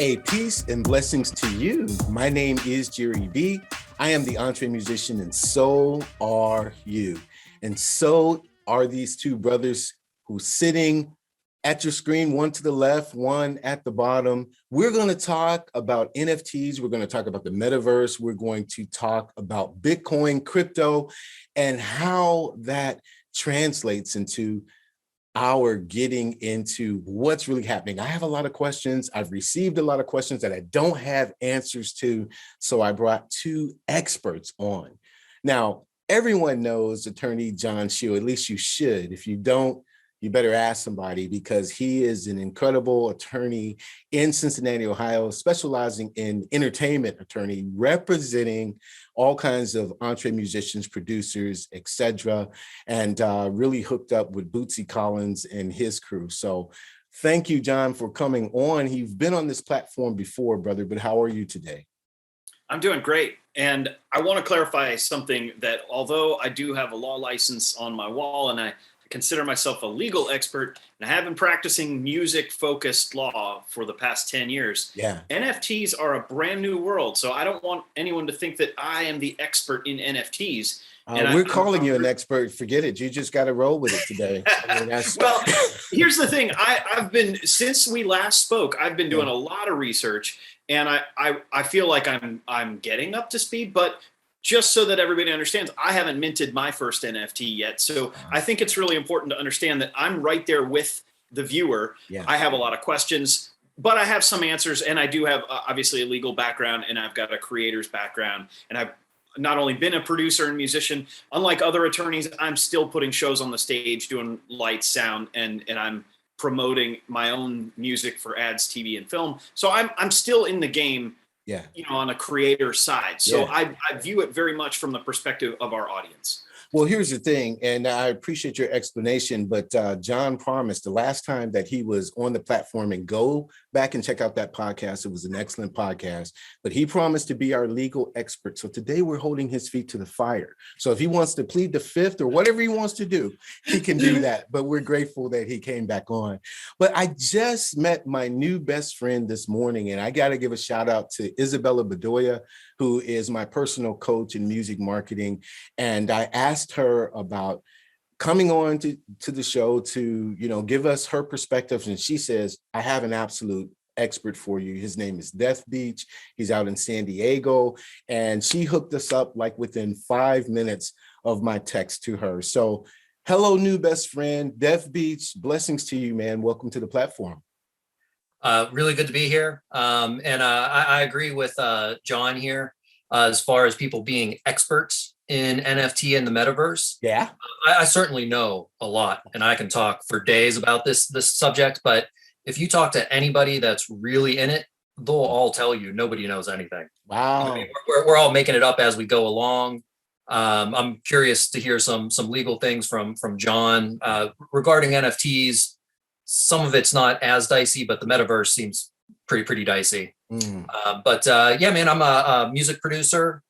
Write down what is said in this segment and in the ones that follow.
A peace and blessings to you. My name is Jere B. I am the Entre musician, and so are you. And so are these two brothers who's sitting at your screen, one to the left, one at the bottom. We're going to talk about NFTs. We're going to talk about the metaverse. We're going to talk about Bitcoin, crypto, and how that translates into our getting into what's really happening. I have a lot of questions. I've received a lot of questions that I don't have answers to. So I brought two experts on. Now, everyone knows attorney John Sheil, at least you should. If you don't, you better ask somebody, because he is an incredible attorney in Cincinnati, Ohio, specializing in entertainment attorney, representing all kinds of entre musicians, producers, etc., and really hooked up with Bootsy Collins and his crew. So thank you, John, for coming on. You've been on this platform before, brother, but how are you today? I'm doing great. And I want to clarify something, that although I do have a law license on my wall and I consider myself a legal expert, and I have been practicing music-focused law for the past 10 years. Yeah. NFTs are a brand new world, so I don't want anyone to think that I am the expert in NFTs. We're calling you an expert. Forget it. You just got to roll with it today. I mean, well, here's the thing. I've been, since we last spoke, I've been doing a lot of research, and I feel like I'm getting up to speed, but just so that everybody understands, I haven't minted my first NFT yet. So I think it's really important to understand that I'm right there with the viewer. Yeah. I have a lot of questions, but I have some answers, and I do have obviously a legal background, and I've got a creator's background, and I've not only been a producer and musician. Unlike other attorneys, I'm still putting shows on the stage, doing lights, sound, and I'm promoting my own music for ads, TV, and film. So I'm still in the game. Yeah, on a creator side. So I view it very much from the perspective of our audience. Well, here's the thing, and I appreciate your explanation, but John promised the last time that he was on the platform, and go back and check out that podcast. It was an excellent podcast, but he promised to be our legal expert. So today we're holding his feet to the fire. So if he wants to plead the fifth or whatever he wants to do, he can do that. But we're grateful that he came back on. But I just met my new best friend this morning, and I got to give a shout out to Isabella Bedoya, who is my personal coach in music marketing. And I asked her about coming on to the show to, give us her perspective. And she says, I have an absolute expert for you. His name is Death Beach. He's out in San Diego. And she hooked us up like within 5 minutes of my text to her. So hello, new best friend, Death Beach. Blessings to you, man. Welcome to the platform. Really good to be here. And I agree with John here as far as people being experts in NFT and the metaverse. Yeah, I certainly know a lot, and I can talk for days about this subject. But if you talk to anybody that's really in it, they'll all tell you nobody knows anything. Wow. I mean, we're all making it up as we go along. I'm curious to hear some legal things from John regarding NFTs. Some of it's not as dicey, but the metaverse seems pretty dicey. But yeah, man, I'm a music producer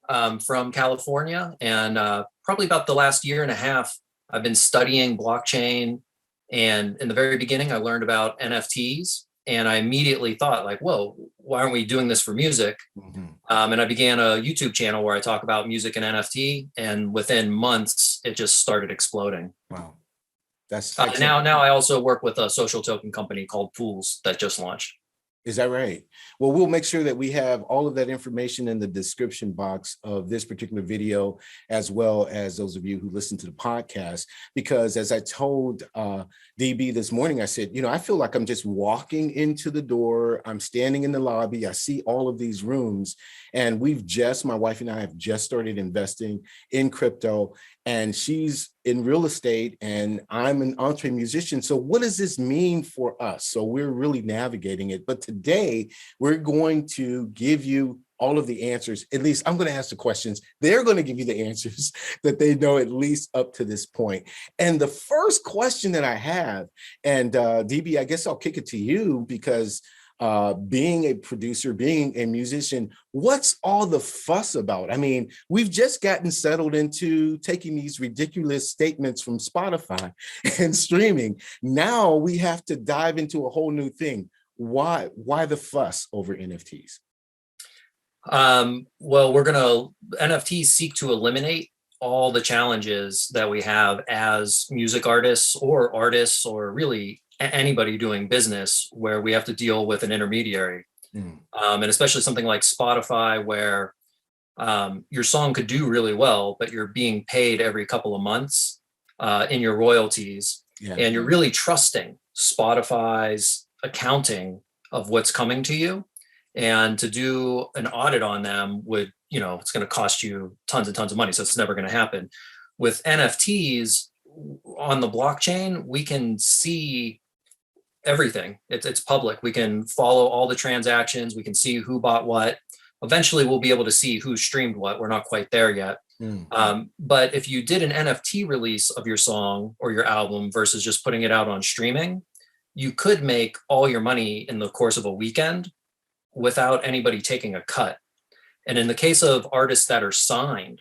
from California, and probably about the last year and a half, I've been studying blockchain. And in the very beginning, I learned about NFTs, and I immediately thought, like, whoa, why aren't we doing this for music? And I began a YouTube channel where I talk about music and NFT, and within months, it just started exploding. Wow. That's now I also work with a social token company called Pools that just launched. Is that right? Well, we'll make sure that we have all of that information in the description box of this particular video, as well as those of you who listen to the podcast, because as I told DB this morning, I said, I feel like I'm just walking into the door. I'm standing in the lobby. I see all of these rooms, and my wife and I have just started investing in crypto, and she's in real estate, and I'm an entre musician. So what does this mean for us? So we're really navigating it. But today we're going to give you all of the answers. At least I'm going to ask the questions. They're going to give you the answers that they know at least up to this point. And the first question that I have, and DB, I guess I'll kick it to you, because being a producer, being a musician, what's all the fuss about? I mean, we've just gotten settled into taking these ridiculous statements from Spotify and streaming. Now we have to dive into a whole new thing. Why the fuss over NFTs? Well, NFTs seek to eliminate all the challenges that we have as music artists or really anybody doing business where we have to deal with an intermediary. And especially something like Spotify where your song could do really well, but you're being paid every couple of months in your royalties. Yeah. And you're really trusting Spotify's accounting of what's coming to you. And to do an audit on them would, it's going to cost you tons and tons of money. So it's never going to happen. With NFTs on the blockchain, we can see everything. It's public. We can follow all the transactions. We can see who bought what. Eventually, we'll be able to see who streamed what. We're not quite there yet. But if you did an NFT release of your song or your album versus just putting it out on streaming, you could make all your money in the course of a weekend without anybody taking a cut. And in the case of artists that are signed,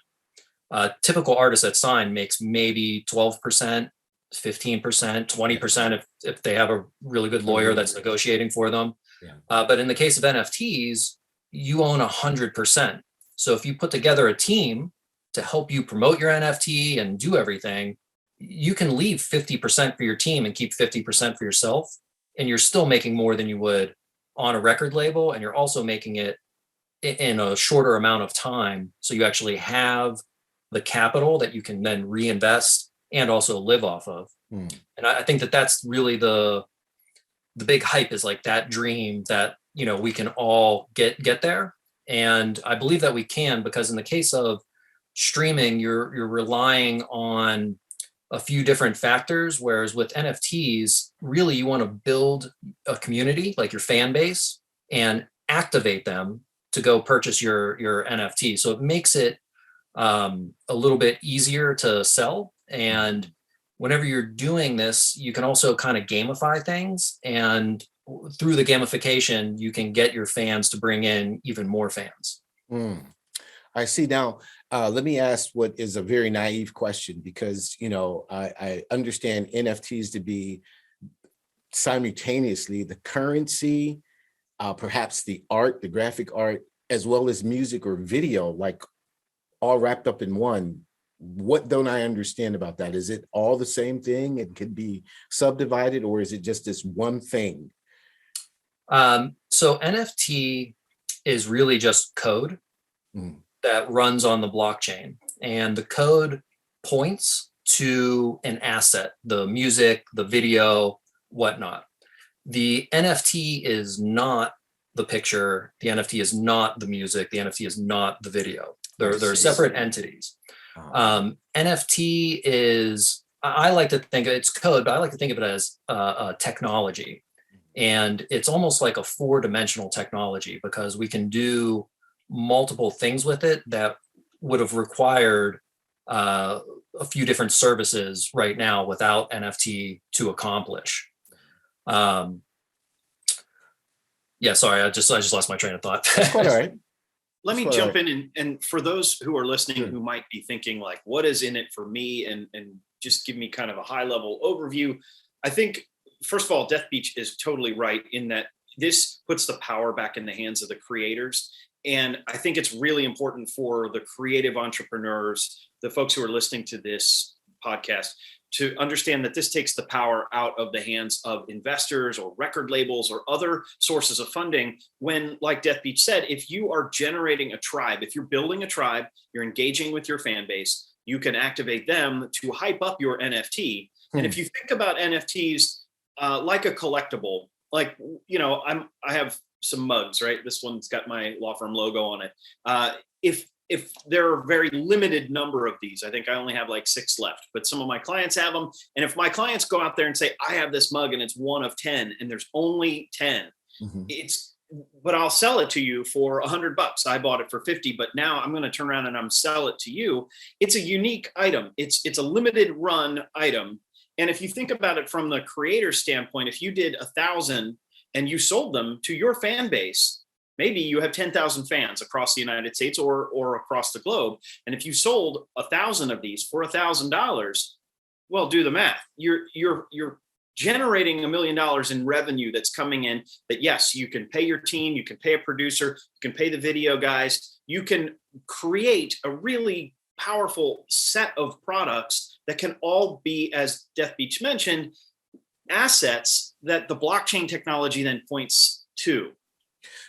typical artist that sign makes maybe 12%, 15%, 20% if they have a really good lawyer that's negotiating for them. Yeah. But in the case of NFTs, you own 100%. So if you put together a team to help you promote your NFT and do everything, you can leave 50% for your team and keep 50% for yourself. And you're still making more than you would on a record label. And you're also making it in a shorter amount of time. So you actually have the capital that you can then reinvest and also live off of. And I think that that's really the big hype, is like that dream that, we can all get there. And I believe that we can, because in the case of streaming, you're relying on a few different factors, whereas with NFTs, really you want to build a community, like your fan base, and activate them to go purchase your NFT. So it makes it a little bit easier to sell. And whenever you're doing this, you can also kind of gamify things. And through the gamification, you can get your fans to bring in even more fans. I see. Now, let me ask what is a very naive question, because, I understand NFTs to be simultaneously the currency, perhaps the art, the graphic art, as well as music or video, like all wrapped up in one. What don't I understand about that? Is it all the same thing? It could be subdivided, or is it just this one thing? So NFT is really just code that runs on the blockchain, and the code points to an asset, the music, the video, whatnot. The NFT is not the picture. The NFT is not the music. The NFT is not the video. They're separate entities. NFT is, I like to think it's code, but I like to think of it as a technology. And it's almost like a 4-dimensional technology, because we can do multiple things with it that would have required a few different services right now without NFT to accomplish. Sorry, I just lost my train of thought. That's quite all right. Let me jump in, and for those who are listening who might be thinking like, what is in it for me? And just give me kind of a high level overview. I think, first of all, Death Beach is totally right in that this puts the power back in the hands of the creators. And I think it's really important for the creative entrepreneurs, the folks who are listening to this podcast, to understand that this takes the power out of the hands of investors or record labels or other sources of funding. When, like Death Beach said, if you are generating a tribe, if you're building a tribe, you're engaging with your fan base, you can activate them to hype up your NFT. And if you think about NFTs like a collectible, like, I have some mugs, right? This one's got my law firm logo on it. If there are very limited number of these, I think I only have like 6 left, but some of my clients have them. And if my clients go out there and say, I have this mug and it's one of 10 and there's only 10, but I'll sell it to you for $100. I bought it for 50, but now I'm going to turn around and I'm sell it to you. It's a unique item. It's a limited run item. And if you think about it from the creator standpoint, if you did 1,000 and you sold them to your fan base, maybe you have 10,000 fans across the United States or across the globe. And if you sold 1,000 of these for $1,000, well, do the math. You're generating $1 million in revenue that's coming in, that yes, you can pay your team, you can pay a producer, you can pay the video guys, you can create a really powerful set of products that can all be, as Death Beach mentioned, assets that the blockchain technology then points to.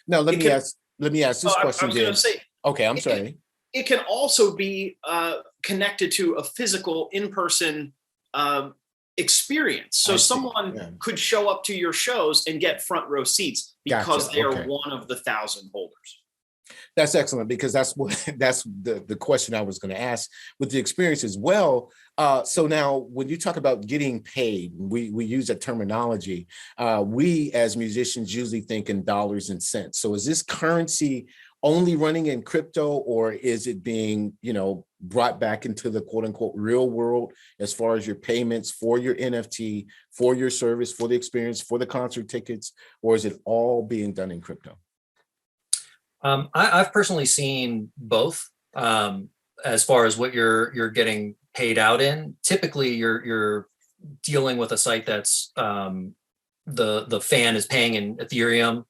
Now, let me ask this question. I was going to say, okay, I'm sorry. It can also be connected to a physical in-person experience. So someone could show up to your shows and get front row seats because they are one of the 1,000 holders. That's excellent, because that's the question I was going to ask with the experience as well. So now, when you talk about getting paid, we use that terminology. We as musicians usually think in dollars and cents. So is this currency only running in crypto, or is it being, brought back into the quote unquote real world as far as your payments for your NFT, for your service, for the experience, for the concert tickets, or is it all being done in crypto? I've personally seen both. As far as what you're getting paid out in, typically you're dealing with a site that's the fan is paying in Ethereum,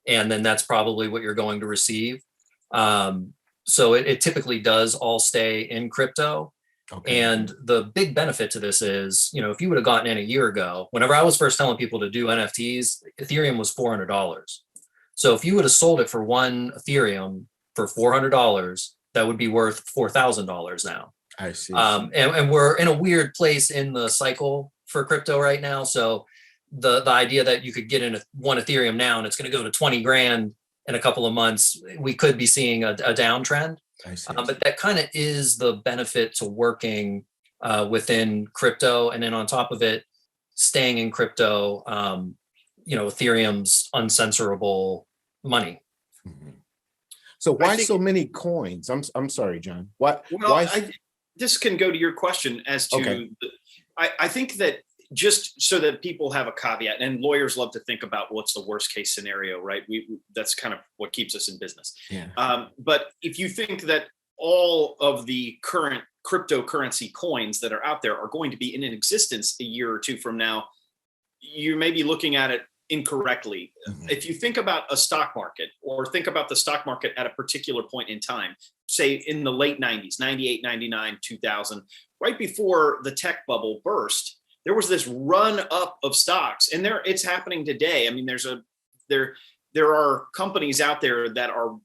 and then that's probably what you're going to receive. So it typically does all stay in crypto. Okay. And the big benefit to this is, if you would have gotten in a year ago, whenever I was first telling people to do NFTs, Ethereum was $400. So if you would have sold it for one Ethereum for $400, that would be worth $4,000 now. I see. And we're in a weird place in the cycle for crypto right now. So the idea that you could get in one Ethereum now and it's going to go to 20 grand in a couple of months, we could be seeing a downtrend. I see. But that kind of is the benefit to working within crypto. And then on top of it, staying in crypto, Ethereum's uncensorable money. Mm-hmm. So why so many coins? I'm sorry, John. Why? This can go to your question as to, I think that just so that people have a caveat, and lawyers love to think about what's the worst case scenario, right? That's kind of what keeps us in business. Yeah. But if you think that all of the current cryptocurrency coins that are out there are going to be in existence a year or two from now, you may be looking at it incorrectly. Mm-hmm. If you think about a stock market, or think about the stock market at a particular point in time, say in the late 90s, 98, 99, 2000, right before the tech bubble burst, there was this run up of stocks, and it's happening today. I mean, there are companies out there that are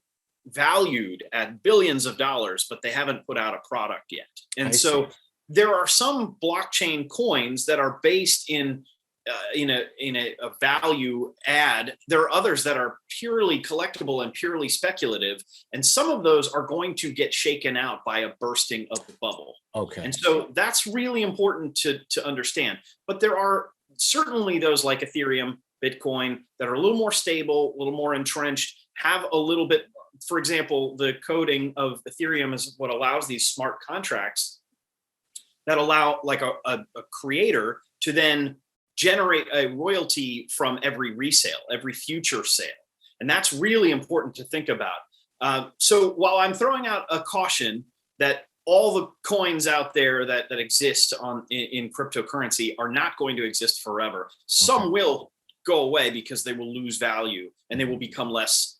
valued at billions of dollars, but they haven't put out a product yet. And so there are some blockchain coins that are based in a value add. There are others that are purely collectible and purely speculative, and some of those are going to get shaken out by a bursting of the bubble. Okay. And so that's really important to understand. But there are certainly those like Ethereum, Bitcoin, that are a little more stable, a little more entrenched, have a little bit, for example, the coding of Ethereum is what allows these smart contracts that allow like a creator to then generate a royalty from every resale, every future sale. And that's really important to think about. So while I'm throwing out a caution that all the coins out there that exist in cryptocurrency are not going to exist forever, some will go away because they will lose value and they will become less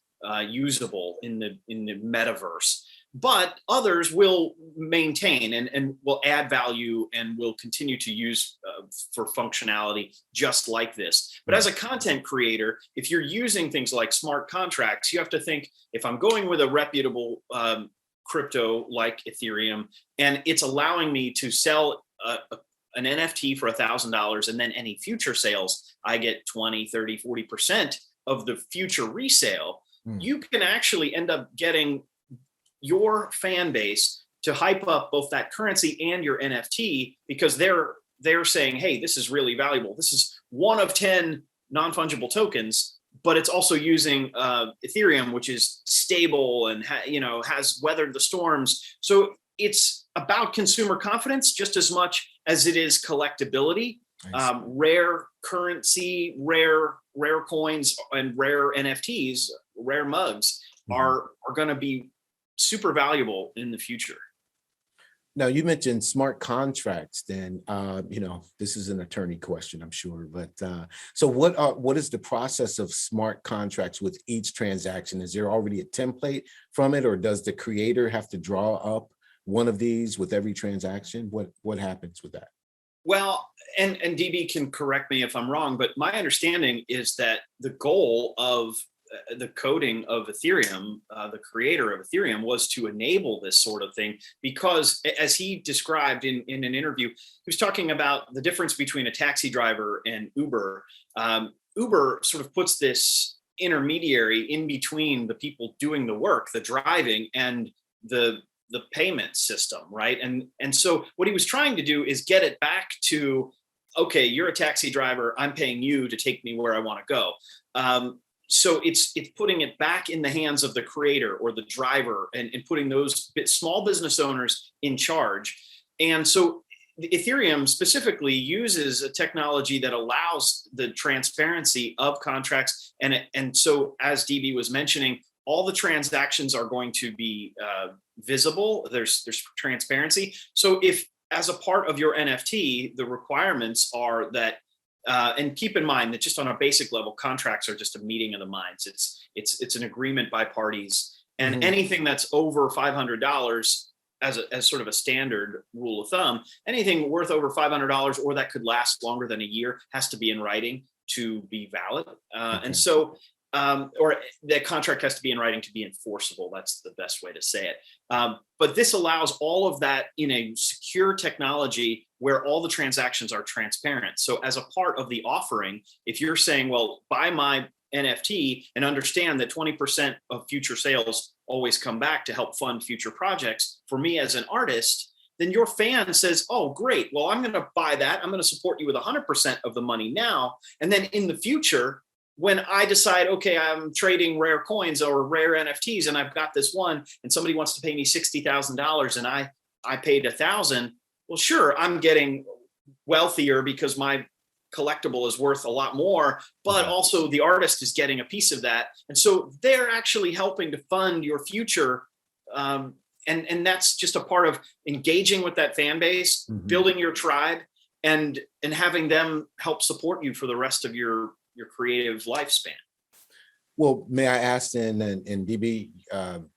usable in the metaverse. But others will maintain and will add value and will continue to use for functionality just like this. But as a content creator, if you're using things like smart contracts, you have to think, if I'm going with a reputable crypto like Ethereum, and it's allowing me to sell an NFT for $1,000, and then any future sales, I get 20, 30, 40% of the future resale, you can actually end up getting your fan base to hype up both that currency and your NFT, because they're saying, hey, this is really valuable. This is one of 10 non-fungible tokens, but it's also using Ethereum, which is stable and has weathered the storms. So it's about consumer confidence just as much as it is collectability. Rare currency, rare coins, and rare NFTs, rare mugs are going to be super valuable in the future. Now you mentioned smart contracts. Then this is an attorney question, I'm sure. But so what is the process of smart contracts with each transaction? Is there already a template from it, or does the creator have to draw up one of these with every transaction? What happens with that? Well, and DB can correct me if I'm wrong, but my understanding is that the goal of the coding of Ethereum, the creator of Ethereum, was to enable this sort of thing, because as he described in an interview, he was talking about the difference between a taxi driver and Uber. Uber sort of puts this intermediary in between the people doing the work, the driving, and the payment system, right? And so what he was trying to do is get it back to, okay, you're a taxi driver, I'm paying you to take me where I want to go. So it's putting it back in the hands of the creator or the driver, and putting those small business owners in charge. And so Ethereum specifically uses a technology that allows the transparency of contracts. And so, as DB was mentioning, all the transactions are going to be visible. There's transparency. So if, as a part of your NFT, the requirements are that, and keep in mind that just on a basic level, contracts are just a meeting of the minds. It's an agreement by parties, and anything that's over $500 as sort of a standard rule of thumb, anything worth over $500 or that could last longer than a year has to be in writing to be valid. And so, or the contract has to be in writing to be enforceable. That's the best way to say it. But this allows all of that in a secure technology where all the transactions are transparent. So as a part of the offering, if you're saying, well, buy my NFT and understand that 20% of future sales always come back to help fund future projects, for me as an artist, then your fan says, oh, great, well, I'm going to buy that. I'm going to support you with 100% of the money now. And then in the future, when I decide, okay, I'm trading rare coins or rare NFTs, and I've got this one, and somebody wants to pay me $60,000 and I paid $1,000, well, sure, I'm getting wealthier because my collectible is worth a lot more, but also the artist is getting a piece of that. And so they're actually helping to fund your future. And that's just a part of engaging with that fan base, building your tribe, and having them help support you for the rest of your creative lifespan. Well, may I ask then, and DB,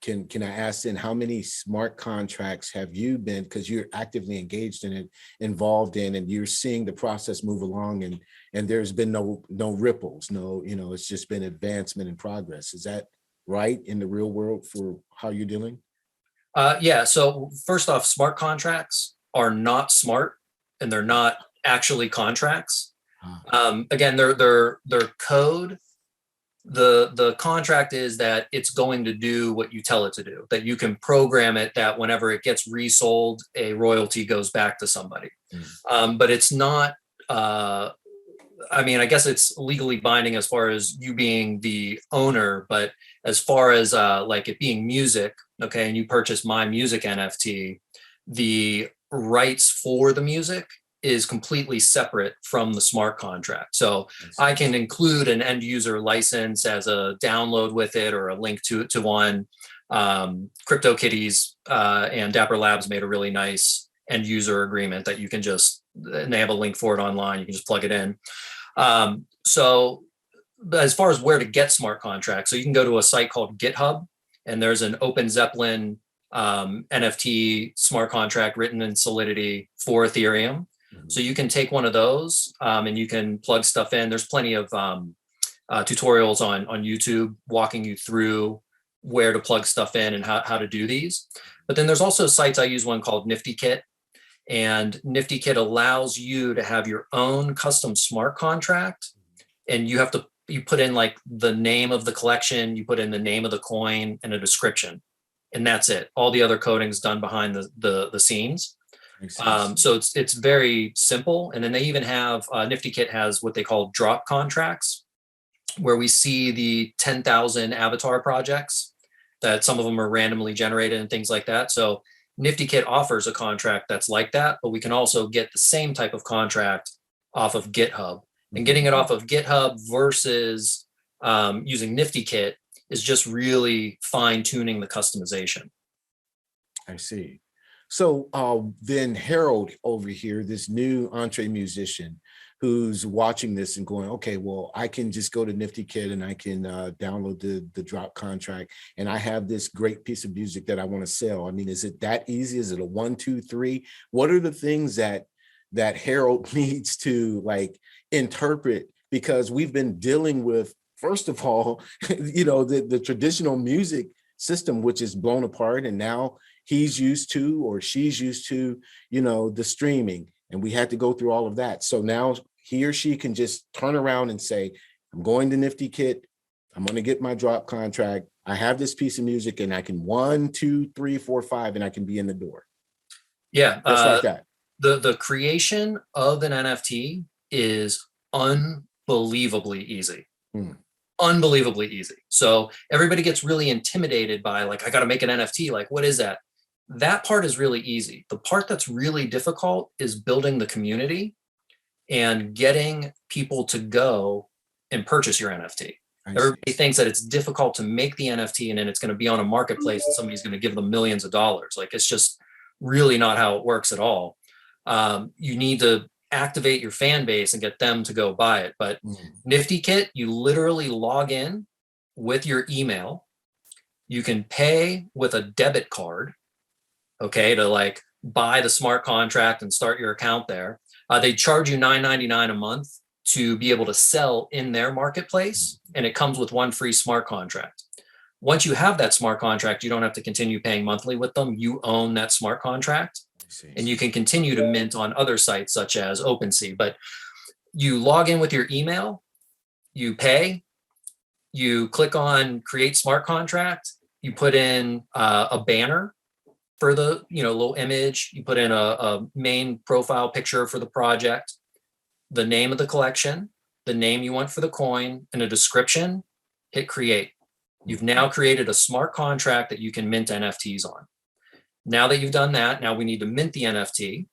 can I ask then, how many smart contracts have you been, because you're actively engaged in it, involved in, and you're seeing the process move along, and there's been no ripples, it's just been advancement and progress. Is that right in the real world for how you're dealing? Yeah. So first off, smart contracts are not smart, and they're not actually contracts. Again, they're code. The contract is that it's going to do what you tell it to do, that you can program it that whenever it gets resold, a royalty goes back to somebody. But it's not, I guess it's legally binding as far as you being the owner, but as far as like it being music, okay, and you purchase my music NFT, the rights for the music is completely separate from the smart contract. So I can include an end user license as a download with it, or a link to one. CryptoKitties and Dapper Labs made a really nice end user agreement that you can just, and they have a link for it online. You can just plug it in. So as far as where to get smart contracts, so you can go to a site called GitHub, and there's an Open Zeppelin NFT smart contract written in Solidity for Ethereum. So you can take one of those and you can plug stuff in. There's plenty of tutorials on YouTube walking you through where to plug stuff in and how to do these. But then there's also sites. I use one called NiftyKit, and NiftyKit allows you to have your own custom smart contract, and you put in like the name of the collection, you put in the name of the coin and a description, and that's it. All the other coding is done behind the scenes. So it's very simple. And then they even have NiftyKit has what they call drop contracts, where we see the 10,000 avatar projects that some of them are randomly generated and things like that. So NiftyKit offers a contract that's like that, but we can also get the same type of contract off of GitHub. And getting it off of GitHub versus using NiftyKit is just really fine tuning the customization. I see. So then Harold over here, this new Entre musician who's watching this and going, okay, well, I can just go to Nifty Kid and I can download the drop contract, and I have this great piece of music that I want to sell. I mean, is it that easy? Is it a 1, 2, 3? What are the things that Harold needs to like interpret? Because we've been dealing with, first of all, the traditional music system, which is blown apart, and now he's used to, or she's used to, the streaming, and we had to go through all of that. So now he or she can just turn around and say, I'm going to Nifty Kit, I'm going to get my drop contract, I have this piece of music, and I can 1, 2, 3, 4, 5, and I can be in the door. Yeah. Just like that. The creation of an NFT is unbelievably easy. Unbelievably easy. So everybody gets really intimidated by like, I got to make an NFT. Like, what is that? That part is really easy. The part that's really difficult is building the community and getting people to go and purchase your NFT. Everybody thinks that it's difficult to make the NFT and then it's going to be on a marketplace and somebody's going to give them millions of dollars. Like, it's just really not how it works at all. You need to activate your fan base and get them to go buy it. But Nifty Kit, you literally log in with your email. You can pay with a debit card, okay, to like buy the smart contract and start your account there. They charge you $9.99 a month to be able to sell in their marketplace, and it comes with one free smart contract. Once you have that smart contract, you don't have to continue paying monthly with them. You own that smart contract. And you can continue to mint on other sites such as OpenSea. But you log in with your email, you pay, you click on create smart contract, you put in a banner for the little image, you put in a main profile picture for the project, the name of the collection, the name you want for the coin, and a description, hit create. You've now created a smart contract that you can mint NFTs on. Now that you've done that, now we need to mint the NFT.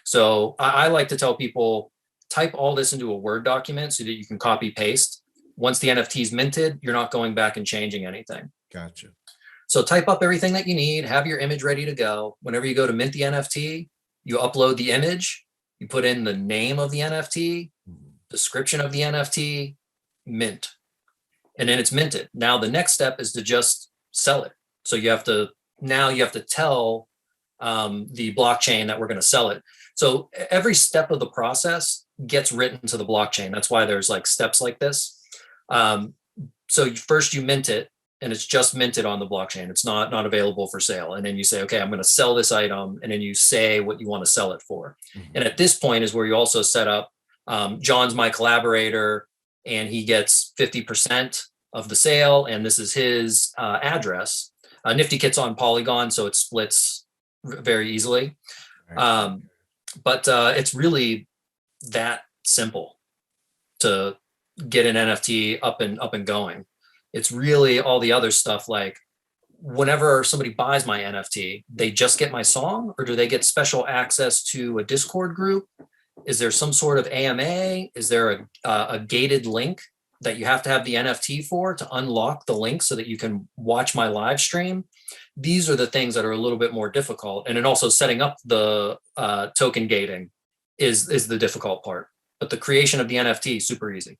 So I like to tell people, type all this into a Word document so that you can copy paste. Once the NFT is minted, you're not going back and changing anything. Gotcha. So type up everything that you need, have your image ready to go. Whenever you go to mint the NFT, you upload the image, you put in the name of the NFT, description of the NFT, mint. And then it's minted. Now the next step is to just sell it. So you have to tell the blockchain that we're going to sell it. So every step of the process gets written to the blockchain. That's why there's like steps like this. So first you mint it, and it's just minted on the blockchain. It's not available for sale. And then you say, okay, I'm going to sell this item. And then you say what you want to sell it for. And at this point is where you also set up, John's my collaborator, and he gets 50% of the sale. And this is his address. Nifty Kit's on Polygon, so it splits very easily. But it's really that simple to get an NFT up and going. It's really all the other stuff, like whenever somebody buys my NFT, they just get my song, or do they get special access to a Discord group? Is there some sort of AMA? Is there a gated link that you have to have the NFT for to unlock the link so that you can watch my live stream? These are the things that are a little bit more difficult. And then also setting up the token gating is the difficult part. But the creation of the NFT, super easy.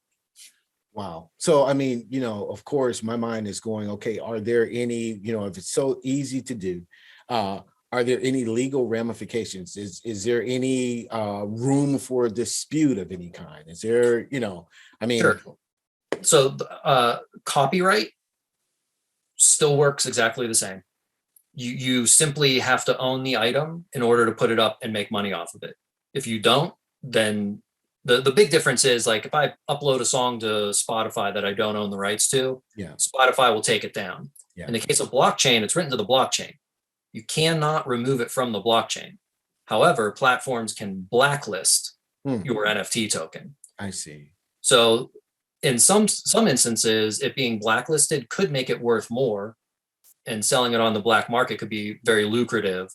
Wow. So, I mean, of course, my mind is going, okay, are there any, if it's so easy to do, are there any legal ramifications? Is there any room for a dispute of any kind? Is there, I mean. Sure. So copyright still works exactly the same. You simply have to own the item in order to put it up and make money off of it. If you don't, then the big difference is, like, if I upload a song to Spotify that I don't own the rights to, Spotify will take it down. In the case of blockchain, it's written to the blockchain. You cannot remove it from the blockchain. However, platforms can blacklist your NFT token. I see. So in some instances, it being blacklisted could make it worth more, and selling it on the black market could be very lucrative.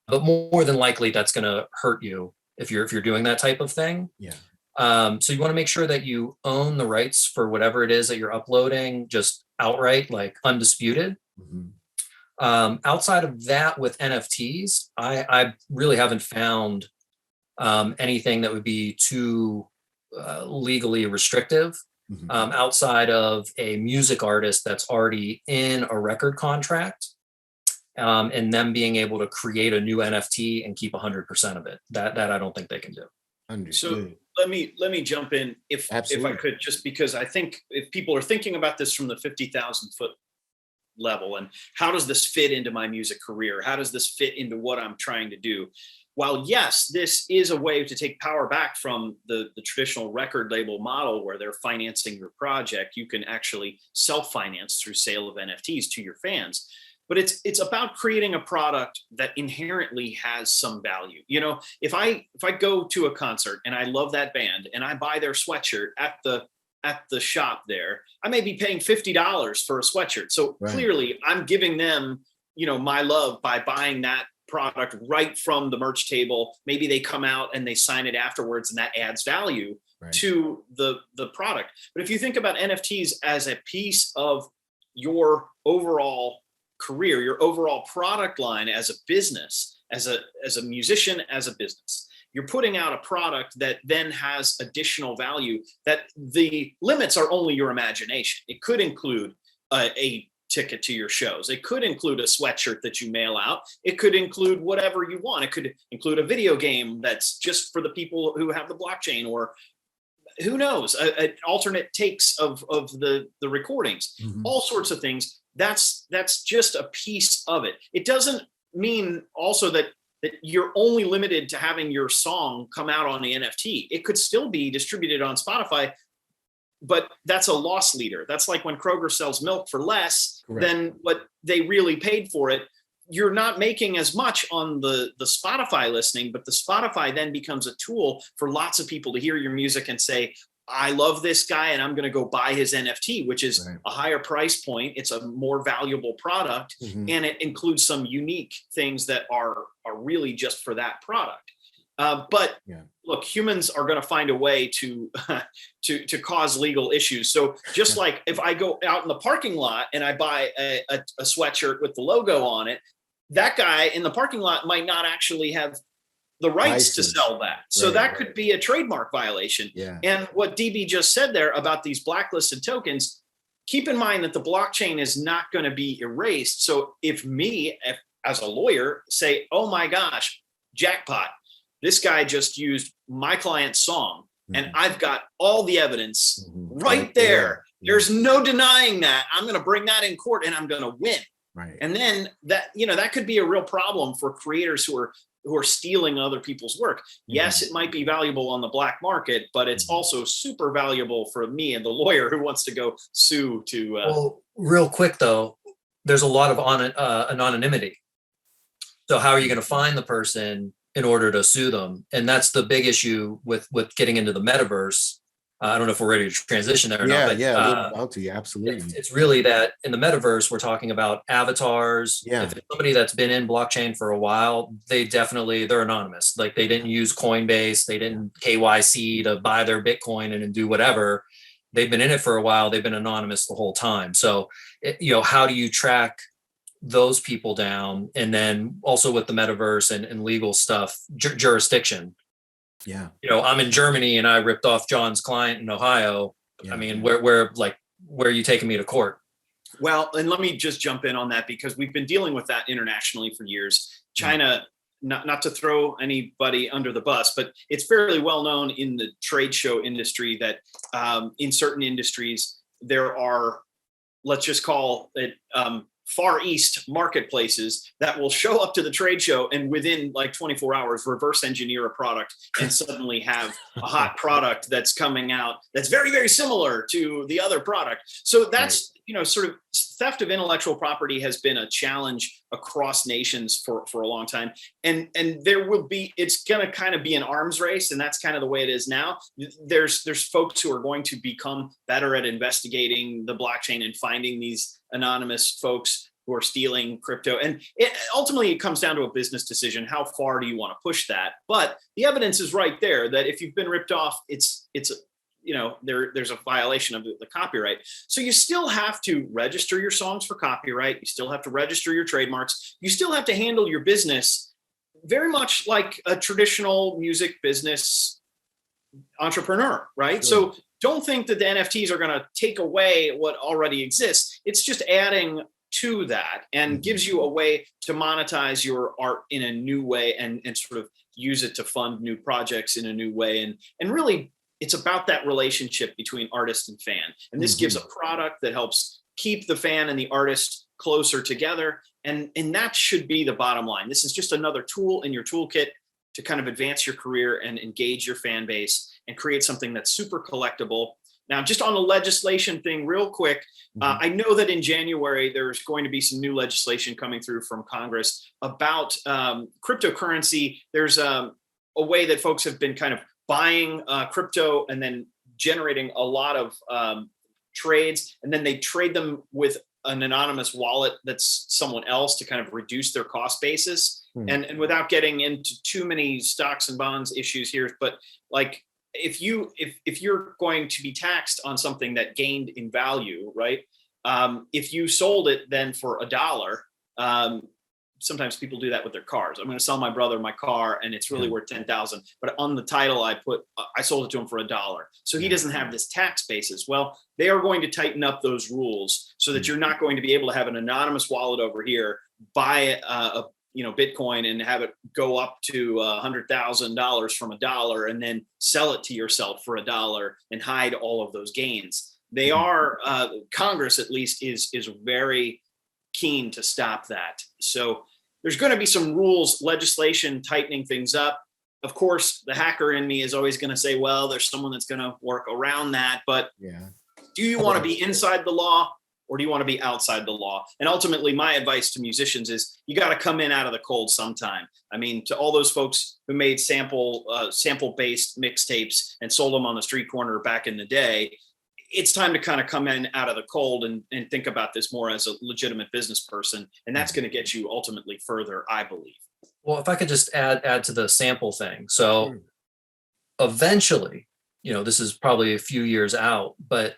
But more than likely, that's going to hurt you if you're doing that type of thing. So you want to make sure that you own the rights for whatever it is that you're uploading, just outright, like undisputed. Outside of that, with NFTs, I really haven't found anything that would be too legally restrictive. Outside of a music artist that's already in a record contract, and them being able to create a new NFT and keep 100% of it. That I don't think they can do. Understood. So let me jump in if I Absolutely. could, just because I think if people are thinking about this from the 50,000 foot level, and how does this fit into my music career? How does this fit into what I'm trying to do? While yes, this is a way to take power back from the traditional record label model where they're financing your project, you can actually self-finance through sale of NFTs to your fans. But it's about creating a product that inherently has some value. You know, if I go to a concert and I love that band and I buy their sweatshirt at the shop there, I may be paying $50 for a sweatshirt. So Right. clearly I'm giving them, you know, my love by buying that product right from the merch table. Maybe they come out and they sign it afterwards, and that adds value Right. to the product. But if you think about NFTs as a piece of your overall career, your overall product line as a business, as a musician, as a business, you're putting out a product that then has additional value, that the limits are only your imagination. It could include a ticket to your shows. It could include a sweatshirt that you mail out. It could include whatever you want. It could include a video game that's just for the people who have the blockchain, or who knows, an alternate takes of the recordings, all sorts of things. That's just a piece of it. It doesn't mean also that you're only limited to having your song come out on the NFT. It could still be distributed on Spotify, but that's a loss leader. That's like when Kroger sells milk for less than what they really paid for it. You're not making as much on the Spotify listening, but the Spotify then becomes a tool for lots of people to hear your music and say, I love this guy and I'm going to go buy his NFT, which is a higher price point. It's a more valuable product, and it includes some unique things that are really just for that product. But look, humans are going to find a way to cause legal issues. So just like if I go out in the parking lot and I buy a sweatshirt with the logo on it, that guy in the parking lot might not actually have the rights to sell that. So that could be a trademark violation. And what DB just said there about these blacklisted tokens, keep in mind that the blockchain is not going to be erased. So if as a lawyer, say, oh my gosh, jackpot, this guy just used my client's song, and I've got all the evidence right there. There's no denying that. I'm going to bring that in court and I'm going to win. And then that could be a real problem for creators who are stealing other people's work. Yes, it might be valuable on the black market, but it's also super valuable for me and the lawyer who wants to go sue to. Well, real quick though, there's a lot of anonymity. So how are you going to find the person in order to sue them? And that's the big issue with getting into the metaverse. I don't know if we're ready to transition there or not. But, we're about to. Absolutely. It's really that in the metaverse, we're talking about avatars. If it's somebody that's been in blockchain for a while, they're anonymous. Like they didn't use Coinbase, they didn't KYC to buy their Bitcoin and do whatever. They've been in it for a while. They've been anonymous the whole time. So, how do you track those people down? And then also with the metaverse and legal stuff, jurisdiction. I'm in Germany and I ripped off John's client in Ohio. I mean, where are you taking me to court? Well, and let me just jump in on that, because we've been dealing with that internationally for years. China, not to throw anybody under the bus, but it's fairly well known in the trade show industry that in certain industries, there are, let's just call it Far East marketplaces that will show up to the trade show and within like 24 hours reverse engineer a product and suddenly have a hot product that's coming out that's very, very similar to the other product. So that's, sort of theft of intellectual property has been a challenge across nations for a long time. And it's going to kind of be an arms race. And that's kind of the way it is now. There's folks who are going to become better at investigating the blockchain and finding these anonymous folks who are stealing crypto. And ultimately it comes down to a business decision. How far do you want to push that? But the evidence is right there that if you've been ripped off, it's there's a violation of the copyright. So you still have to register your songs for copyright. You still have to register your trademarks. You still have to handle your business very much like a traditional music business entrepreneur, right? Sure. So don't think that the NFTs are going to take away what already exists. It's just adding to that and gives you a way to monetize your art in a new way and sort of use it to fund new projects in a new way. And really, it's about that relationship between artist and fan. And this gives a product that helps keep the fan and the artist closer together. And that should be the bottom line. This is just another tool in your toolkit to kind of advance your career and engage your fan base and create something that's super collectible. Now, just on the legislation thing real quick, I know that in January, there's going to be some new legislation coming through from Congress about cryptocurrency. There's a way that folks have been kind of buying crypto and then generating a lot of trades, and then they trade them with an anonymous wallet that's someone else to kind of reduce their cost basis. And without getting into too many stocks and bonds issues here, but like if you're going to be taxed on something that gained in value, right? If you sold it then for $1, sometimes people do that with their cars. I'm going to sell my brother my car and it's really worth 10,000, but on the title I sold it to him for $1. So he doesn't have this tax basis. Well, they are going to tighten up those rules so that you're not going to be able to have an anonymous wallet over here, buy a Bitcoin and have it go up to $100,000 from $1 and then sell it to yourself for $1 and hide all of those gains. They are, Congress at least is very keen to stop that. So there's going to be some rules, legislation tightening things up. Of course, the hacker in me is always going to say, well, there's someone that's going to work around that. But do you want to be inside the law or do you want to be outside the law? And ultimately, my advice to musicians is you got to come in out of the cold sometime. I mean, to all those folks who made sample-based mixtapes and sold them on the street corner back in the day, it's time to kind of come in out of the cold and think about this more as a legitimate business person. And that's going to get you ultimately further, I believe. Well, if I could just add to the sample thing. So eventually, this is probably a few years out, but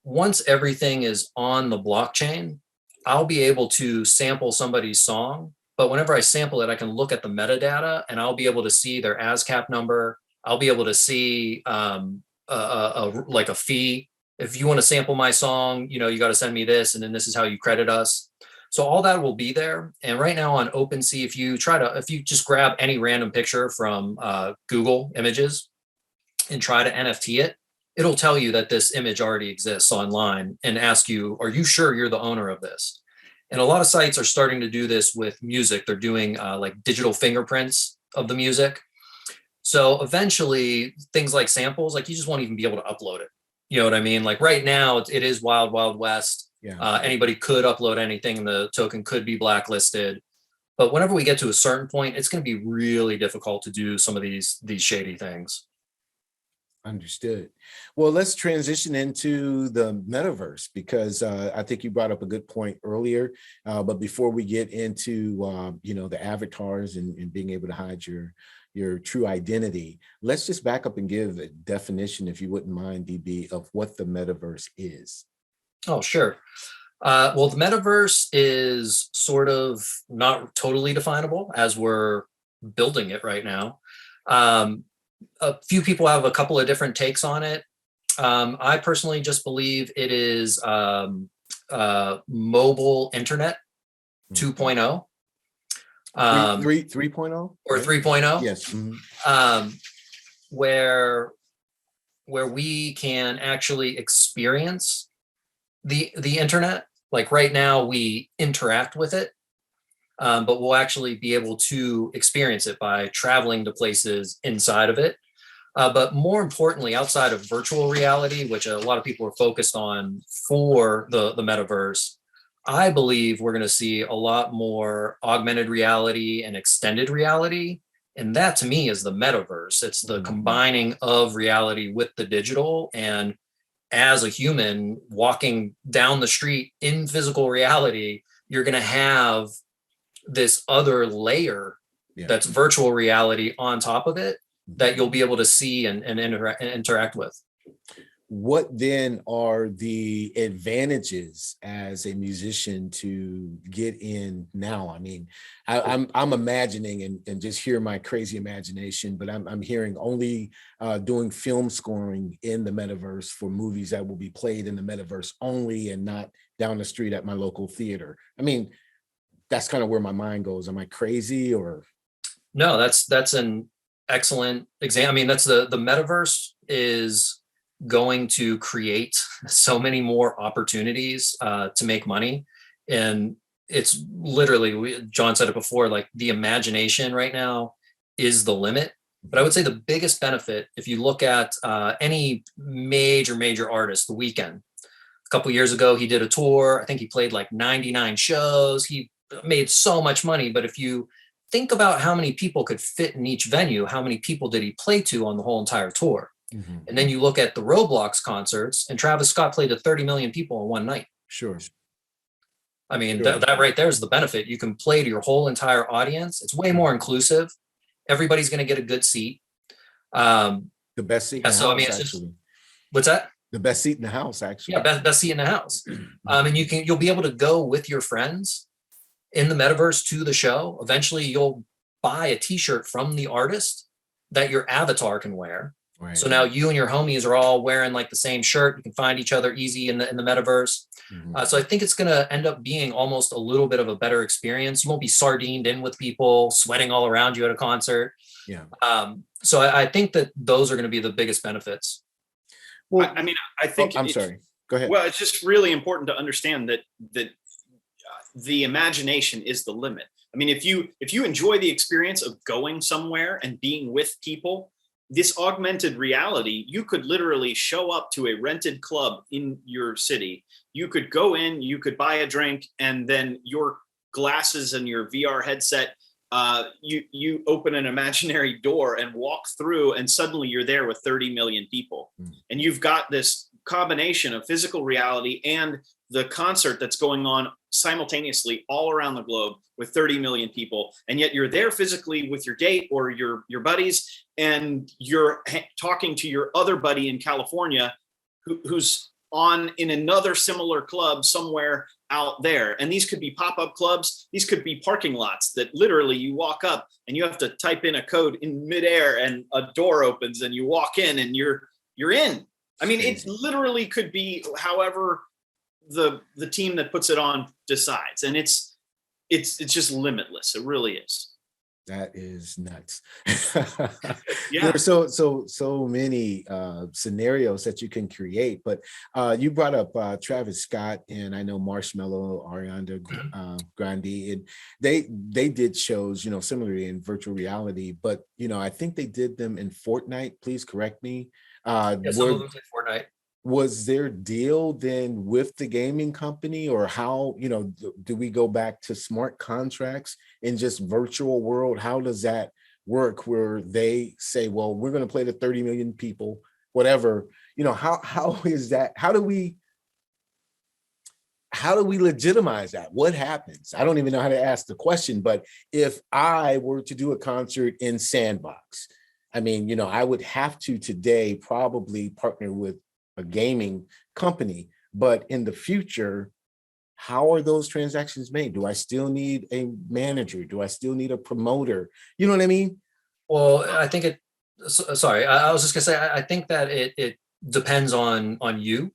once everything is on the blockchain, I'll be able to sample somebody's song. But whenever I sample it, I can look at the metadata and I'll be able to see their ASCAP number. I'll be able to see like a fee. If you want to sample my song, you got to send me this, and then this is how you credit us. So all that will be there. And right now on OpenSea, if you just grab any random picture from Google Images and try to NFT it, it'll tell you that this image already exists online and ask you, are you sure you're the owner of this? And a lot of sites are starting to do this with music. They're doing like digital fingerprints of the music. So eventually things like samples, like you just won't even be able to upload it. You know what I mean? Like right now it is wild, wild west. Anybody could upload anything and the token could be blacklisted. But whenever we get to a certain point, it's going to be really difficult to do some of these shady things. Understood. Well, let's transition into the metaverse because I think you brought up a good point earlier. But before we get into the avatars and being able to hide your true identity, let's just back up and give a definition, if you wouldn't mind, DB, of what the metaverse is. Oh, sure. Well, the metaverse is sort of not totally definable as we're building it right now. A few people have a couple of different takes on it. I personally just believe it is mobile internet 2.0. 3.0 or 3.0. Yes. Where we can actually experience the internet. Like right now we interact with it, but we'll actually be able to experience it by traveling to places inside of it. But more importantly, outside of virtual reality, which a lot of people are focused on for the metaverse, I believe we're going to see a lot more augmented reality and extended reality. And that to me is the metaverse. It's the combining of reality with the digital. And as a human walking down the street in physical reality, you're going to have this other layer that's virtual reality on top of it that you'll be able to see and interact with. what then are the advantages as a musician to get in now? I mean, I'm imagining and just hear my crazy imagination, but I'm hearing only doing film scoring in the metaverse for movies that will be played in the metaverse only and not down the street at my local theater. I mean, that's kind of where my mind goes. Am I crazy or? No, that's an excellent example. I mean, that's the metaverse is going to create so many more opportunities to make money. And it's literally, John said it before, like the imagination right now is the limit. But I would say the biggest benefit, if you look at any major artist, The Weeknd, a couple years ago, he did a tour. I think he played like 99 shows. He made so much money. But if you think about how many people could fit in each venue, how many people did he play to on the whole entire tour? Mm-hmm. And then you look at the Roblox concerts, and Travis Scott played to 30 million people in one night. Sure. I mean, Sure. that right there is the benefit. You can play to your whole entire audience. It's way more inclusive. Everybody's going to get a good seat. The best seat in the house, I mean, it's actually. just, what's that? The best seat in the house, actually. Yeah, best seat in the house. And you'll be able to go with your friends in the metaverse to the show. Eventually, you'll buy a T-shirt from the artist that your avatar can wear. Right. So now you and your homies are all wearing like the same shirt. You can find each other easy in the metaverse. Mm-hmm. So I think it's going to end up being almost a little bit of a better experience. You won't be sardined in with people sweating all around you at a concert. Yeah. So I think that those are going to be the biggest benefits. Well, I mean, I think I'm sorry. Go ahead. Well, it's just really important to understand that the imagination is the limit. I mean, if you enjoy the experience of going somewhere and being with people, this augmented reality, you could literally show up to a rented club in your city. You could go in, you could buy a drink, and then your glasses and your VR headset, you open an imaginary door and walk through, and suddenly you're there with 30 million people. And you've got this combination of physical reality and the concert that's going on simultaneously all around the globe with 30 million people, and yet you're there physically with your date or your buddies, and you're talking to your other buddy in California who's in another similar club somewhere out there. And these could be pop-up clubs. These could be parking lots that literally you walk up and you have to type in a code in midair and a door opens and you walk in and you're in. I mean, it literally could be however the team that puts it on decides, and it's just limitless. It really is. That is nuts. Yeah. There are so many scenarios that you can create, but you brought up Travis Scott, and I know Marshmello, Ariana Grande, and they did shows, similarly in virtual reality, but I think they did them in Fortnite. Please correct me. Some of them did Fortnite. Was their deal then with the gaming company, or how, do we go back to smart contracts in just virtual world? How does that work where they say, well, we're going to play to 30 million people, whatever, how is that? How do we legitimize that? What happens? I don't even know how to ask the question, but if I were to do a concert in Sandbox, I mean, I would have to today probably partner with a gaming company, but in the future, how are those transactions made? Do I still need a manager? Do I still need a promoter? You know what I mean? Well, I think sorry, I was just gonna say, I think that it depends on you,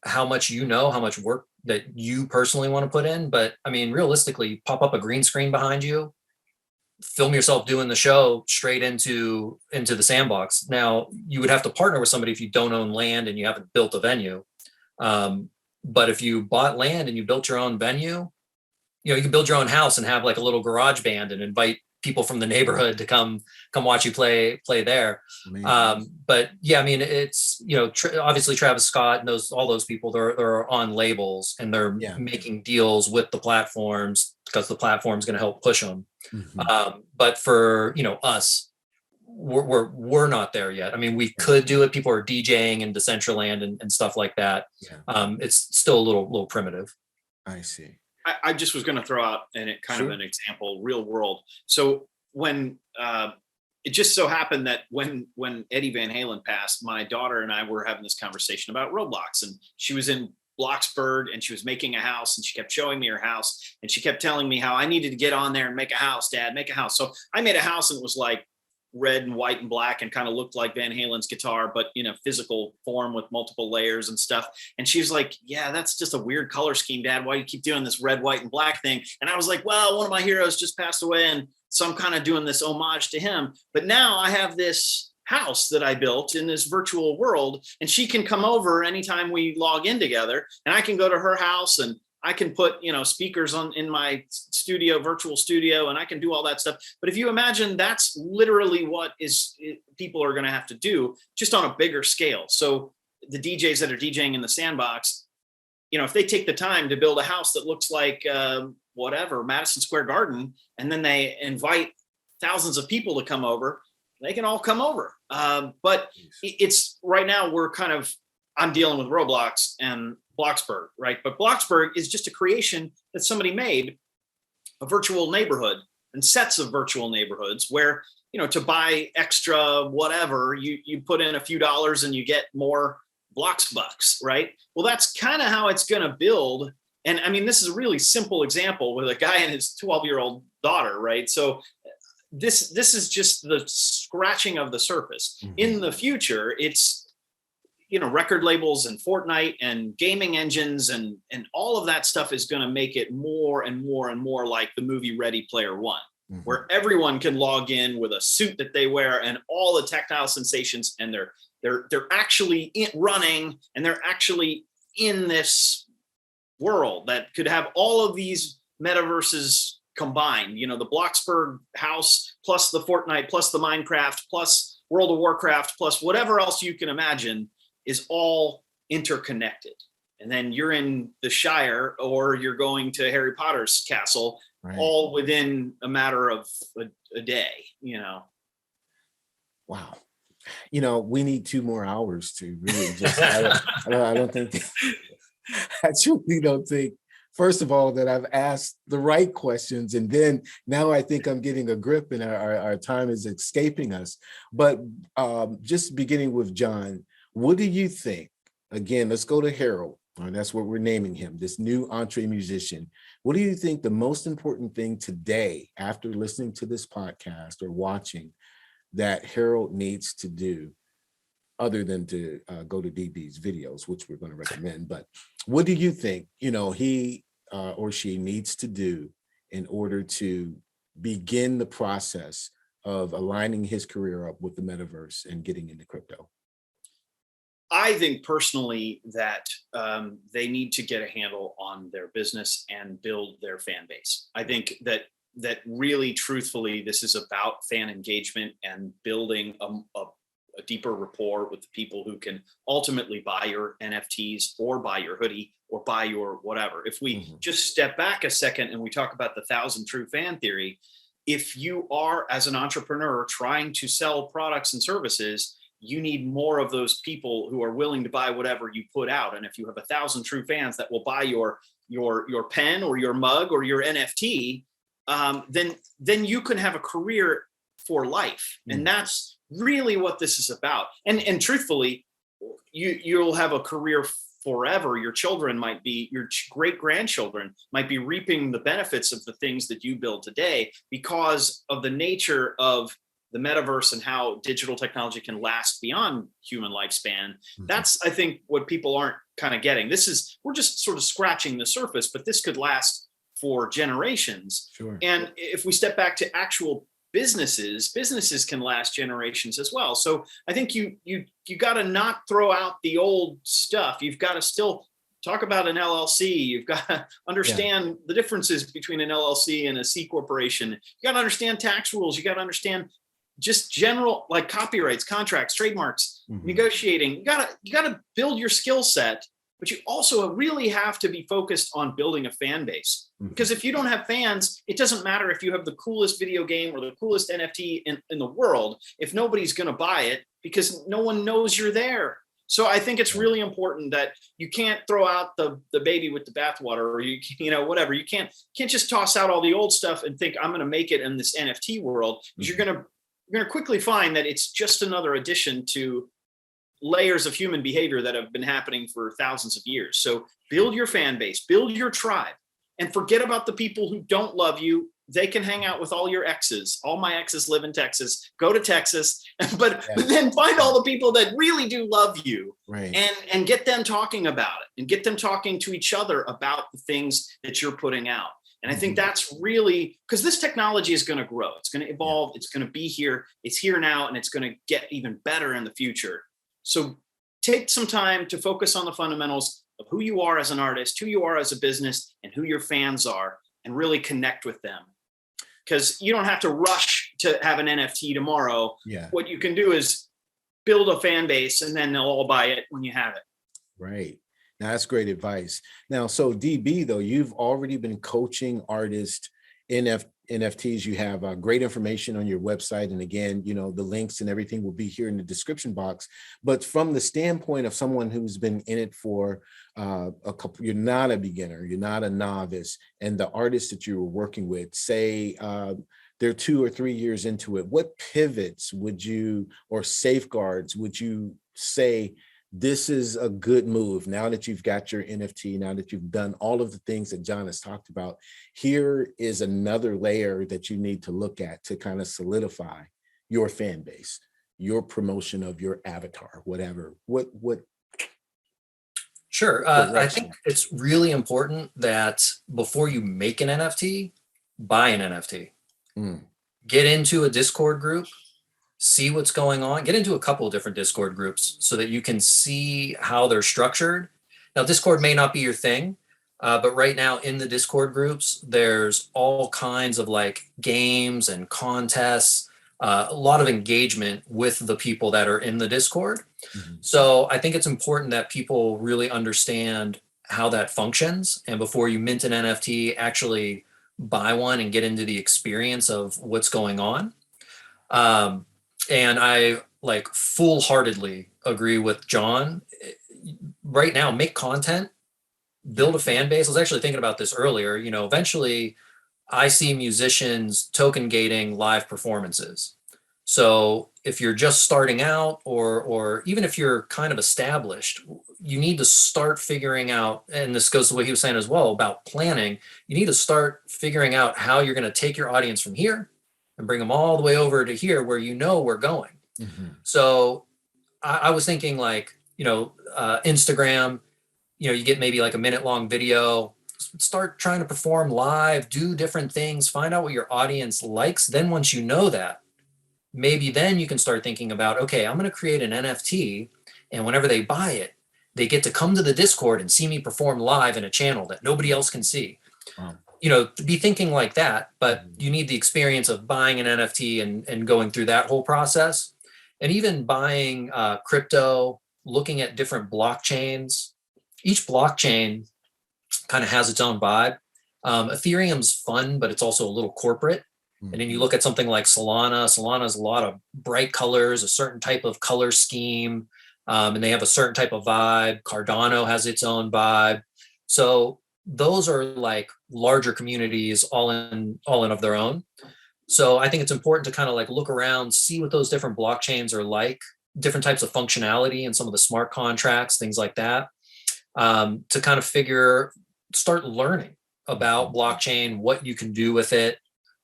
how much how much work that you personally want to put in. But I mean, realistically, pop up a green screen behind you, film yourself doing the show straight into the Sandbox. Now, you would have to partner with somebody if you don't own land and you haven't built a venue. But if you bought land and you built your own venue, you can build your own house and have like a little garage band and invite people from the neighborhood to come watch you play there. But yeah, I mean, it's, obviously Travis Scott and all those people, they're on labels and they're making deals with the platforms because the platform's going to help push them. Mm-hmm. But for, us, we're not there yet. I mean, we could do it. People are DJing in Decentraland and stuff like that. Yeah. It's still a little primitive. I see. I just was going to throw out of an example, real world. So when it just so happened that when Eddie Van Halen passed, my daughter and I were having this conversation about Roblox, and she was in Bloxburg and she was making a house, and she kept showing me her house, and she kept telling me how I needed to get on there and make a house, Dad, make a house. So I made a house, and it was like red and white and black and kind of looked like Van Halen's guitar, but in a physical form with multiple layers and stuff. And she was like, yeah, that's just a weird color scheme, Dad. Why do you keep doing this red, white, and black thing? And I was like, well, one of my heroes just passed away, and so I'm kind of doing this homage to him. But now I have this house that I built in this virtual world, and she can come over anytime we log in together, and I can go to her house, and I can put, speakers on in my studio, virtual studio, and I can do all that stuff. But if you imagine, that's literally what people are going to have to do, just on a bigger scale. So the DJs that are DJing in the sandbox, if they take the time to build a house that looks like whatever, Madison Square Garden, and then they invite thousands of people to come over, they can all come over. But it's right now I'm dealing with Roblox and Bloxburg, right? But Bloxburg is just a creation that somebody made, a virtual neighborhood and sets of virtual neighborhoods where, to buy extra whatever, you put in a few dollars and you get more Bloxbucks, right? Well, that's kind of how it's going to build. And I mean, this is a really simple example with a guy and his 12-year-old daughter, right? So this is just the scratching of the surface. Mm-hmm. In the future, it's record labels and Fortnite and gaming engines and all of that stuff is going to make it more and more and more like the movie Ready Player One, mm-hmm. where everyone can log in with a suit that they wear and all the tactile sensations, and they're actually running, and they're actually in this world that could have all of these metaverses combined. The Bloxburg house plus the Fortnite plus the Minecraft plus World of Warcraft plus whatever else you can imagine is all interconnected. And then you're in the Shire, or you're going to Harry Potter's castle, right, all within a matter of a day, Wow. We need 2 more hours to really just, I don't think, I truly don't think, first of all, that I've asked the right questions. And then now I think I'm getting a grip and our time is escaping us. But just beginning with John, what do you think? Again, let's go to Harold. That's what we're naming him, this new Entre musician. What do you think the most important thing today, after listening to this podcast or watching, that Harold needs to do, other than to go to DB's videos, which we're going to recommend? But what do you think, he or she needs to do in order to begin the process of aligning his career up with the metaverse and getting into crypto? I think personally that they need to get a handle on their business and build their fan base. I think that really, truthfully, this is about fan engagement and building a deeper rapport with the people who can ultimately buy your NFTs or buy your hoodie or buy your whatever. If we mm-hmm. just step back a second and we talk about the 1,000 true fan theory, if you are, as an entrepreneur, trying to sell products and services, you need more of those people who are willing to buy whatever you put out. And if you have 1,000 true fans that will buy your pen or your mug or your NFT, then you can have a career for life. Mm. And that's really what this is about. And truthfully, you'll have a career forever. Your children might be, your great grandchildren might be reaping the benefits of the things that you build today because of the nature of the metaverse and how digital technology can last beyond human lifespan. Mm-hmm. That's, I think, what people aren't kind of getting. We're just sort of scratching the surface, but this could last for generations. Sure. And if we step back to actual businesses can last generations as well. So I think you got to not throw out the old stuff. You've got to still talk about an LLC. You've got to understand the differences between an LLC and a C corporation. You got to understand tax rules. You got to understand just general, like copyrights, contracts, trademarks, mm-hmm. negotiating. You gotta build your skill set, but you also really have to be focused on building a fan base. Mm-hmm. Because if you don't have fans, it doesn't matter if you have the coolest video game or the coolest NFT in the world, if nobody's gonna buy it because no one knows you're there. So I think it's really important that you can't throw out the baby with the bathwater, or whatever. You can't just toss out all the old stuff and think I'm gonna make it in this NFT world, because you're gonna you're going to quickly find that it's just another addition to layers of human behavior that have been happening for thousands of years. So build your fan base, build your tribe, and forget about the people who don't love you. They can hang out with all your exes. All my exes live in Texas. Go to Texas, but then find all the people that really do love you, right, and get them talking about it, and get them talking to each other about the things that you're putting out. And I think that's really, because this technology is going to grow. It's going to evolve. It's going to be here. It's here now, and it's going to get even better in the future. So take some time to focus on the fundamentals of who you are as an artist, who you are as a business, and who your fans are, and really connect with them. Because you don't have to rush to have an NFT tomorrow. Yeah. What you can do is build a fan base, and then they'll all buy it when you have it. Right. Now that's great advice. Now, so DB, though, you've already been coaching artists in NFTs. You have great information on your website. And again, you know, the links and everything will be here in the description box. But from the standpoint of someone who's been in it for a couple, you're not a beginner, you're not a novice, and the artists that you were working with, say they're 2 or 3 years into it, what pivots would you, or safeguards would you say, this is a good move now that you've got your NFT, now that you've done all of the things that John has talked about? Here is another layer that you need to look at to kind of solidify your fan base, your promotion of your avatar, whatever. What Sure. I think it's really important that before you make an NFT, buy an NFT. Get into a Discord group, see what's going on, get into a couple of different Discord groups so that you can see how they're structured. Now, Discord may not be your thing, but right now in the Discord groups, there's all kinds of like games and contests, a lot of engagement with the people that are in the Discord. So I think it's important that people really understand how that functions. And before you mint an NFT, actually buy one and get into the experience of what's going on. And I like full-heartedly agree with John. Right now, make content, build a fan base. I was actually thinking about this earlier. You know, eventually I see musicians token gating live performances. So if you're just starting out, or even if you're kind of established, you need to start figuring out, and this goes to what he was saying as well about planning, you need to start figuring out how you're going to take your audience from here and bring them all the way over to here where you know we're going. So I was thinking like, you know, Instagram, you know, you get maybe like a minute-long video, start trying to perform live, do different things, find out what your audience likes. Then once you know that, maybe then you can start thinking about, okay, I'm going to create an NFT, and whenever they buy it, they get to come to the Discord and see me perform live in a channel that nobody else can see. You know, be thinking like that, but you need the experience of buying an NFT and going through that whole process. And even buying crypto, looking at different blockchains. Each blockchain kind of has its own vibe. Ethereum's fun, but it's also a little corporate. And then you look at something like Solana. Solana's a lot of bright colors, a certain type of color scheme, and they have a certain type of vibe. Cardano has its own vibe. So those are like larger communities all in of their own. So I think it's important to kind of like look around, see what those different blockchains are like, different types of functionality and some of the smart contracts, things like that, to kind of start learning about blockchain, what you can do with it,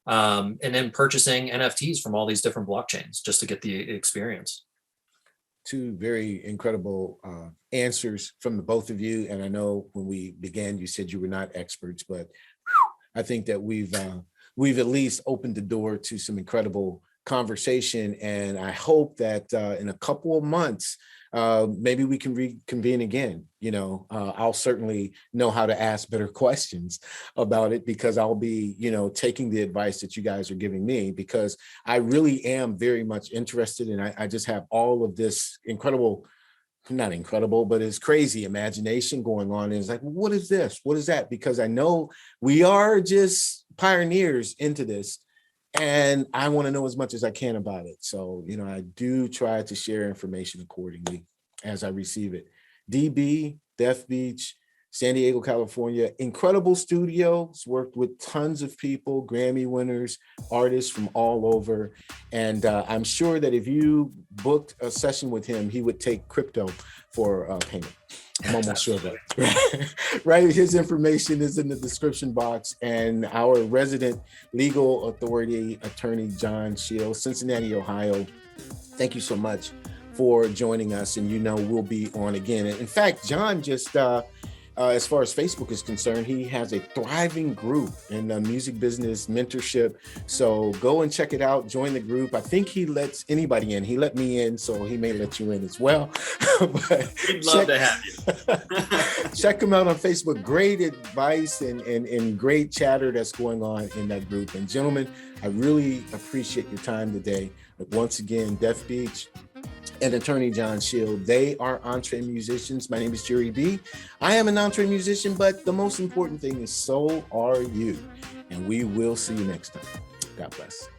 and then purchasing NFTs from all these different blockchains just to get the experience. Two very incredible answers from the both of you. And I know when we began, you said you were not experts, but I think that we've at least opened the door to some incredible conversation. And I hope that in a couple of months, maybe we can reconvene again. You know, I'll certainly know how to ask better questions about it, because I'll be, you know, taking the advice that you guys are giving me, because I really am very much interested. And I just have all of this incredible, not incredible, but it's crazy imagination going on. And it's like, what is this? What is that? Because I know we are just pioneers into this, and I want to know as much as I can about it. So, you know, I do try to share information accordingly as I receive it. DB, Death Beach, San Diego, California. Incredible studios, worked with tons of people, Grammy winners, artists from all over. And I'm sure that if you booked a session with him, he would take crypto for payment. I'm almost sure of that. Right? His information is in the description box. And our resident legal authority attorney, John Sheil, Cincinnati, Ohio. Thank you so much for joining us. And we'll be on again. In fact, John just, as far as Facebook is concerned, he has a thriving group in the music business mentorship. So go and check it out. Join the group. I think he lets anybody in. He let me in, so he may let you in as well. But we'd love to have you. Check him out on Facebook. Great advice and great chatter that's going on in that group. And gentlemen, I really appreciate your time today. But once again, Death Beach and attorney John Sheil, they are Entre musicians. My name is Jere B. I am an Entre musician, but the most important thing is so are you. And we will see you next time. God bless.